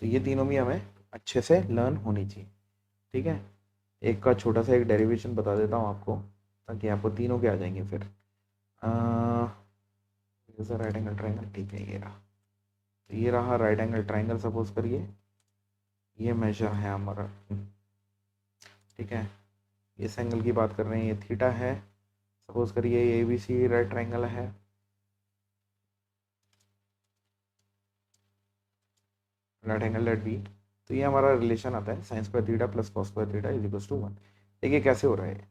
तो ये तीनों भी हमें अच्छे से लर्न होनी चाहिए, ठीक है। एक का छोटा सा एक डेरिवेशन बता देता हूँ आपको, ताकि आपको तीनों के आ जाएंगे फिर। राइट एंगल ट्राइंगल, ठीक है, ये रहा। तो ये रहा राइट एंगल ट्राइंगल, सपोज करिए ये मेजर है हमारा, ठीक है। इस एंगल की बात कर रहे हैं, ये थीटा है। सपोज करिए ये भी सी राइट ट्राइंगल है, राइट एंगल लेट बी। तो ये हमारा रिलेशन आता है sine square theta plus cos square theta is equals to 1। देखिए कैसे हो रहा है,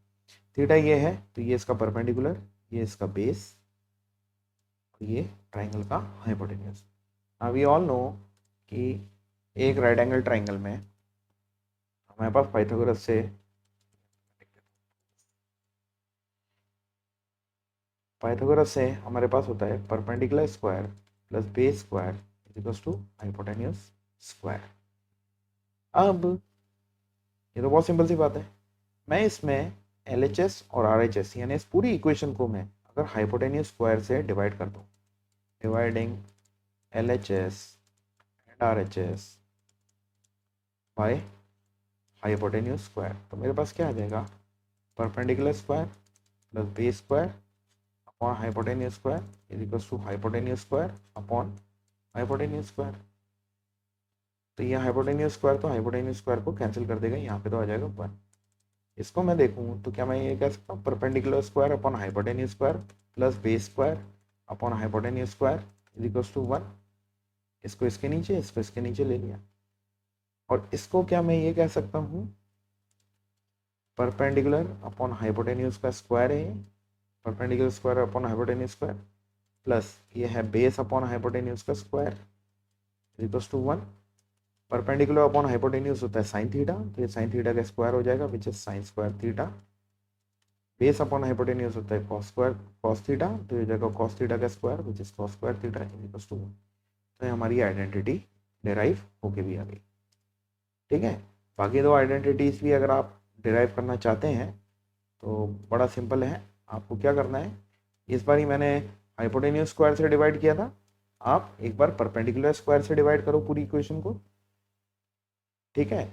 थीटा ये है तो ये इसका परपेंडिकुलर, ये इसका बेस, ये ट्राइंगल का हाइपोटेन्यूज। अब वी ऑल नो कि एक राइट एंगल ट्राइंगल में हमारे पास पाइथागोरस से हमारे पास होता है perpendicular square plus base square is equals to hypotenuse square. अब ये तो बहुत सिंपल सी बात है, मैं इसमें LHS और RHS यानी इस पूरी इक्वेशन को मैं अगर हाइपोटेन्यूज स्क्वायर से डिवाइड कर दूँ, dividing LHS and RHS by hypotenuse square, तो मेरे पास क्या आ जाएगा, perpendicular square plus base square upon hypotenuse square is equals to hypotenuse square upon hypotenuse square. तो ये हाइपोटेन्यूज स्क्वायर तो हाइपोटेन्यूज स्क्वायर को कैंसिल कर देगा, यहाँ पे तो आ जाएगा 1। इसको मैं देखूँ तो क्या मैं ये कह सकता हूँ perpendicular square upon hypotenuse square plus base square upon hypotenuse square is equals to 1। इसको इसके नीचे, इसको इसके नीचे ले लिया, और इसको क्या मैं ये कह सकता हूँ परपेंडिकुलर अपॉन हाइपोटेन्यूज का स्क्वायर है, perpendicular square upon hypotenuse square plus ये है बेस अपॉन हाइपोटेन्यूज का square is equals to 1। Perpendicular upon hypotenuse होता है साइन थीटा, तो ये साइन थीटा का स्क्वायर हो जाएगा which is sine square theta. Base upon hypotenuse होता है कॉस स्क्वायर कॉस थीटा, तो ये जाएगा कॉस थीटा का square which is cos square theta is equals to 1। तो हमारी आइडेंटिटी डेराइव होके भी आ गई। ठीक है। बाकी दो आइडेंटिटीज़ भी अगर आप डिराइव करना चाहते हैं तो बड़ा सिंपल है, आपको क्या करना है, इस बार ही मैंने हाइपोटेन्यूज स्क्वायर से डिवाइड किया था, आप एक बार परपेंडिकुलर स्क्वायर से डिवाइड करो पूरी इक्वेशन को। ठीक है,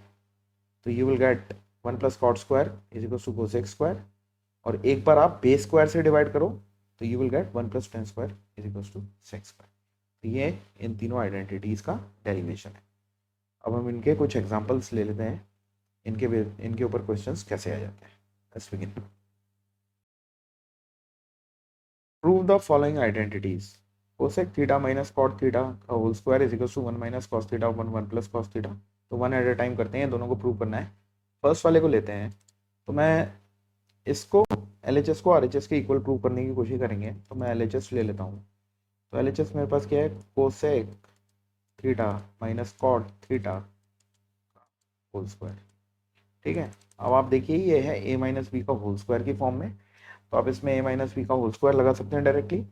तो you will gate 1 + cot² = cosec square, और एक बार आप बेस स्क्वायर से डिवाइड करो तो you will gate 1 + tan² = sec square. तो ये इन तीनों आइडेंटिटीज़ का डेरिवेशन है। अब हम इनके कुछ एग्जांपल्स ले लेते हैं, इनके ऊपर क्वेश्चंस कैसे आ जाते हैं। Let's begin. Prove the following identities. cosec theta minus cot theta का whole square = 1 - cos theta 1 + cos theta. तो वन एट अ टाइम करते हैं, दोनों को प्रूव करना है। फर्स्ट वाले को लेते हैं, तो मैं इसको LHS को RHS के इक्वल प्रूव करने की कोशिश करेंगे, तो मैं LHS ले लेता हूँ। तो LHS मेरे पास क्या है, cosec theta minus cot theta whole square. ठीक है, अब आप देखिए ये है a - b का होल स्क्वायर की फॉर्म में, तो आप इसमें a - b का होल स्क्वायर लगा सकते हैं डायरेक्टली,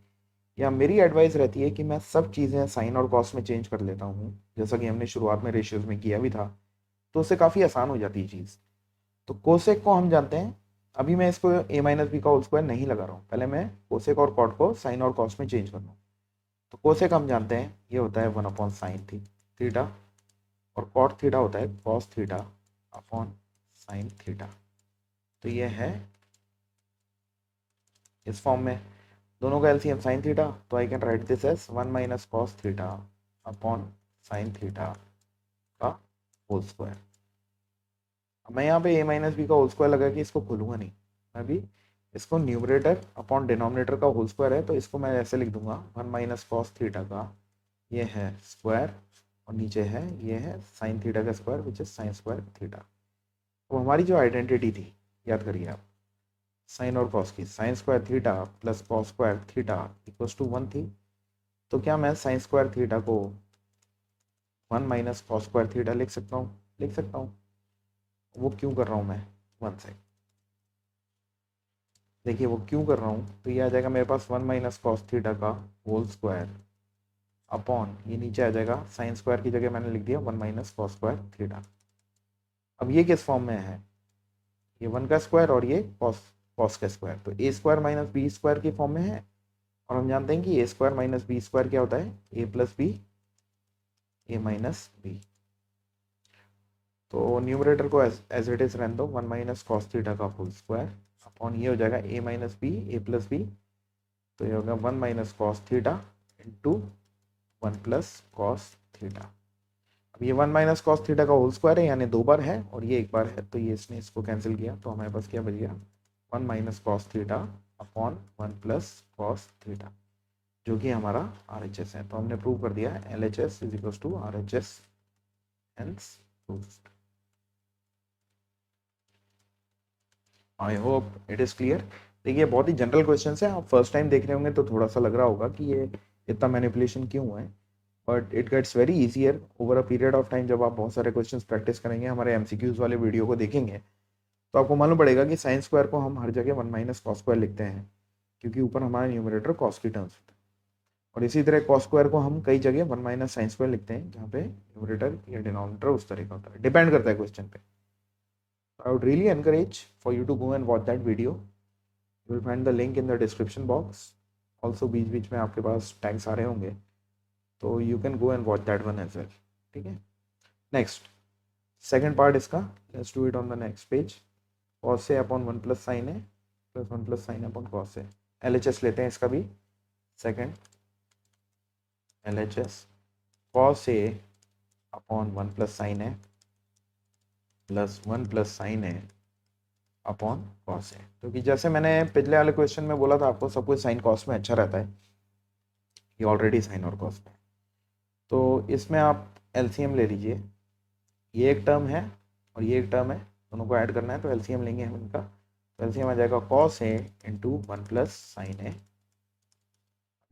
या मेरी एडवाइस रहती है कि मैं सब चीज़ें साइन और कॉस में चेंज कर लेता हूँ, जैसा कि हमने शुरुआत में रेशियोज में किया भी था, तो उससे काफ़ी आसान हो जाती है चीज़। तो कोसेक को हम जानते हैं, अभी मैं इसको a - b का होल स्क्वायर नहीं लगा रहा हूँ, पहले मैं कोसेक और कॉट को साइन और कॉस में चेंज कर लूँ। तो कोसेक हम जानते हैं ये होता है 1/sin थीटा, और कॉट थीटा होता है cos theta upon sine theta. तो ये है इस फॉर्म में, दोनों का एलसीएम साइन थीटा, तो I can write this as 1 - cos theta upon sine theta का होल स्क्वायर। अब मैं यहाँ पे a - b का होल स्क्वायर लगा के इसको खोलूंगा नहीं, मैं भी इसको न्यूमरेटर अपॉन डिनोमिनेटर का होल स्क्वायर है, तो इसको मैं ऐसे लिख दूंगा 1 - cos थीटा का ये है स्क्वायर, और नीचे है ये है साइन थीटा का square which is sine square theta. तो हमारी जो आइडेंटिटी थी, याद करिए आप, साइन और कॉस की, sign square theta plus cos square theta = 1 थी। तो क्या मैं साइन स्क्वायर थीटा को 1 - cos स्क्वायर थीटा लिख सकता हूँ? लिख सकता हूँ। वो क्यों कर रहा हूँ मैं, 1 से देखिए वो क्यों कर रहा हूँ, तो ये आ जाएगा मेरे पास 1 - cos थीटा का होल स्क्वायर अपॉन, ये नीचे आ जाएगा साइन स्क्वायर की जगह मैंने लिख दिया 1 - cos स्क्वायर थीटा। अब ये किस फॉर्म में है, ये 1 का स्क्वायर और ये कॉस कॉस का स्क्वायर, तो a² - b स्क्वायर की फॉर्म में है, और हम जानते हैं कि a² - b स्क्वायर क्या होता है, a + b a - b। तो न्यूमरेटर को एज इट इज रहने दो, 1 - cos थीटा का होल स्क्वायर अपॉन ये हो जाएगा a - b a + b, तो ये होगा 1 - cos theta into 1 + cos theta. अब ये 1 - cos थीटा का होल स्क्वायर है, यानी 2 बार है, और ये 1 बार है, तो ये इसने इसको कैंसिल किया, तो हमारे पास क्या बच गया, 1 - cos theta upon 1 + cos theta, जो कि हमारा RHS है। तो हमने प्रूव कर दिया LHS = RHS, hence proved. I hope it is clear. देखिए बहुत ही जनरल क्वेश्चन है, आप फर्स्ट टाइम देख रहे होंगे तो थोड़ा सा लग रहा होगा कि ये इतना मैनिपुलेशन क्यों है, but it gets very easier over a period of time. जब आप बहुत सारे क्वेश्चंस प्रैक्टिस करेंगे, हमारे MCQs वाले वीडियो को देखेंगे, तो आपको मालूम पड़ेगा कि साइन स्क्वायर को हम हर जगह 1 - cos स्क्वायर लिखते हैं, क्योंकि ऊपर हमारा न्यूमरेटर कॉस की टर्म्स होता है, और इसी तरह कॉस स्क्वायर को हम कई जगह 1 - sin स्क्वायर लिखते हैं, जहाँ पे न्यूमरेटर या डिनोमिनेटर उस तरह का होता है, डिपेंड करता है क्वेश्चन पे। I would really encourage for you to go and watch that video. You will find the link in the description box. Also बीच बीच में आपके पास टैग्स आ रहे होंगे, तो you can go and watch that one as well. ठीक है, next second part इसका, let's do it on the next page. cos a upon 1 + sin a plus 1 + sin upon cos a। LHS लेते हैं इसका भी, second LHS cos a upon 1 + sin a plus 1 + sin a upon cos है, क्योंकि जैसे मैंने पिछले वाले क्वेश्चन में बोला था आपको, सब कुछ साइन कॉस में अच्छा रहता है, ये ऑलरेडी साइन और कॉस में। तो इसमें आप LCM ले लीजिए, ये एक टर्म है और ये एक टर्म है, दोनों को ऐड करना है, तो LCM लेंगे हम इनका। तो LCM आ जाएगा cos a into 1 + sin a।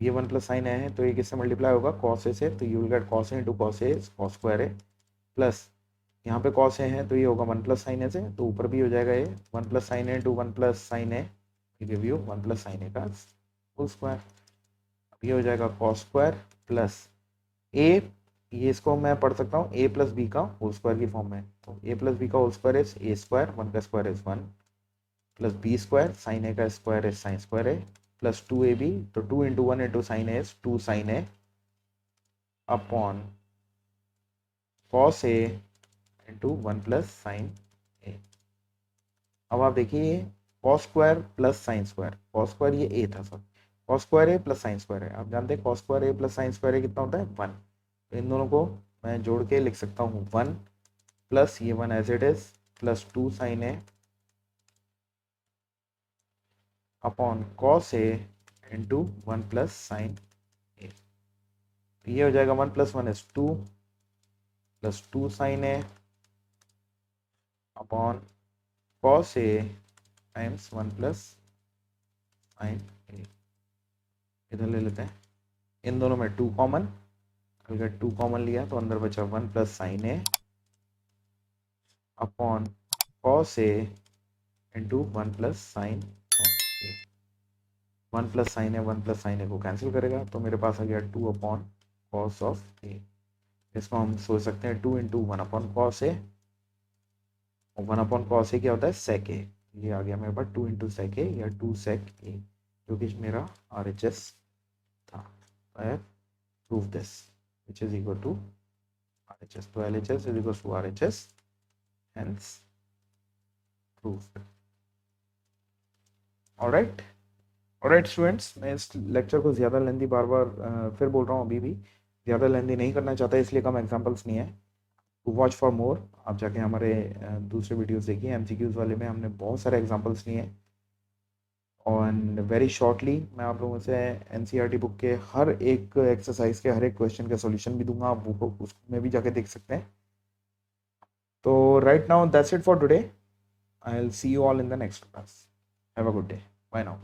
ये 1 + sin a है, तो ये किससे मल्टीप्लाई होगा, cos a से, तो you will gate cos a into cos a cos square a, plus यहाँ पे cos a है तो ये होगा 1 + sin a से, तो ऊपर भी हो जाएगा ये 1 + sin a into 1 + sin a, give you 1 + sin a का होल स्क्वायर। अब ये हो जाएगा cos स्क्वायर प्लस a, ये इसको मैं पढ़ सकता हूँ ए प्लस बी का होल स्क्वायर की फॉर्म में। तो ए प्लस बी का whole square is A square, one का square is one, plus B square, sine A का square is sine square A, plus two A B, तो two into one into sine A is two sine A upon cos A into one plus sine A. अब आप देखिए cos square plus sine square, cos square ये ए था sir, cos square A plus sine square है, आप जानते हैं cos square A plus sine square ए कितना होता है, वन। तो इन दोनों को मैं जोड़ के लिख सकता हूँ वन प्लस ये one as it is plus two sine A upon cos A into one plus sine A. ये हो जाएगा one plus one is two plus two sine A upon cos A times one plus sine A. इधर ले लेते हैं, इन दोनों में टू कॉमन, अगर टू कॉमन लिया तो अंदर बचा one plus sine A upon cos A into one plus sine A. One plus sine A one plus sine A को कैंसिल करेगा तो मेरे पास आ गया two upon cos of A. इसको हम सोच सकते हैं two into one upon cos A, और वन अपॉन कॉस ए क्या होता है सेक ए। ये आ गया मेरे पास टू इंटू सेक ए या टू सेक ए, जो कि मेरा आर एच एस था। I have prove this which is equal to RHS. तो LHS is equal to RHS, hence proved. Alright, alright students, मैं इस लेक्चर को ज़्यादा लेंदी बार बार फिर बोल रहा हूँ, अभी भी ज़्यादा लेंदी नहीं करना चाहता, इसलिए कम एग्जांपल्स नहीं है। टू वॉच फॉर मोर आप जाके हमारे दूसरे वीडियोस देखिए, MCQs वाले में हमने बहुत सारे एग्जांपल्स लिए हैं। और वेरी शॉर्टली मैं आप लोगों से NCERT बुक के हर एक एक्सरसाइज के हर एक क्वेश्चन का सॉल्यूशन भी दूंगा, आप बुक उसमें भी जाके देख सकते हैं। तो right now that's it for today, I will see you all in the next class. Have a good day, bye now.